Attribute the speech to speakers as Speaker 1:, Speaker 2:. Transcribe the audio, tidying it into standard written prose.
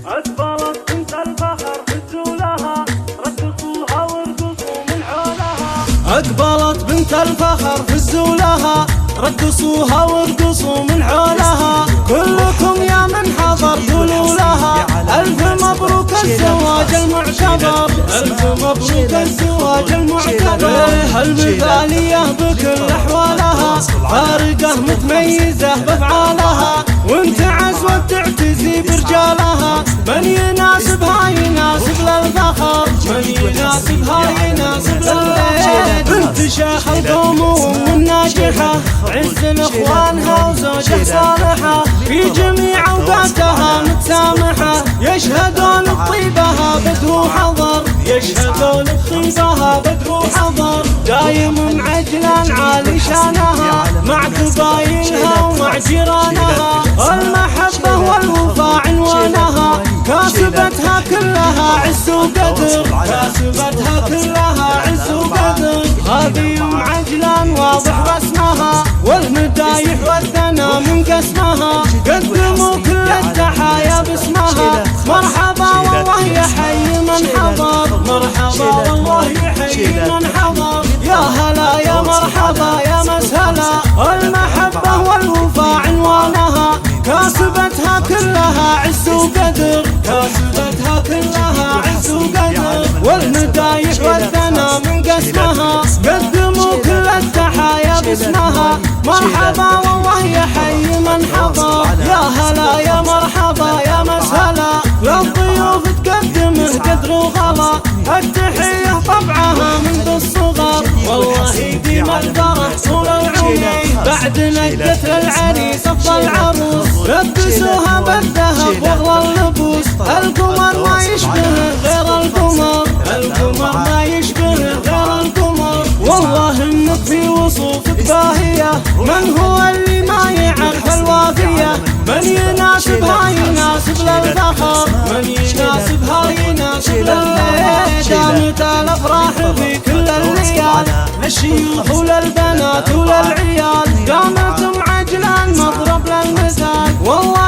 Speaker 1: أكبرت بنت الفخر هزوا لها رقصوها وارقصوا من حولها. أقبلت بنت الفخر هزوا لها رقصوها وارقصوا من حولها. كلكم يا من حضر قولوا لها ألف مبروك الزواج المعتبر، ألف مبروك الزواج المعتبر. المثالية بكل أحوالها فارقة متميزة بأفعالها، وانت عزوة تعتزي برجالها. من يناسبها يناسب للفخر، من يناسبها يناسب للفخر. بنت شيخ القوم والناجحة عز لاخوانها وزوجة صالحة، في جميع اوقاتها متسامحة. يشهدون بطيبها بدر وحضر، يشهدون بطيبها بدر وحضر. دايم معجلان عالي شانها مع قبايلها ومع جيرانها. المحبة والوفاء عنوانها، كاسبتها كلها عز وقدر، كاسبتها كلها عز وقدر. هذه ام عجلان واضح رسمها، والمدايح والثنا من قسمها. قدموا كل التحايا باسمها، مرحبا والله يحيي من حضر، مرحبا والله يحيي من حضر. يا هلا يا مرحبا يا مسهلا، المحبة والوفاء عنوانها، كاسبتها كلها عز وقدر، كاسبتها كلها عز وقدر. والمدايح والثنا من قسمها، قدموا كل التحايا باسمها، مرحبا والله يحيي من حضر. يا هلا يا مرحبا يا مسهلا، للضيوف تقدمه قدر وغلا. التحية طبعها منذ الصغر، والله ديم الفرح طول العمر. بعد نجدت للعريس افضل عروس، لبسوها بالذهب واغلى اللبوس. القمر ما يشبهه غير القمر، القمر ما يشبهه غير القمر. والله انك في وصوفك باهية، من هو اللي ما يعرف الوافية؟ من يناسبها يناسب للفخر، من يناسبها يناسب للفخر. دامت الافراح في كل الليال، للشيوخ وللبنات وللعيال. قامت ام عجلان مضرب للمثال، والله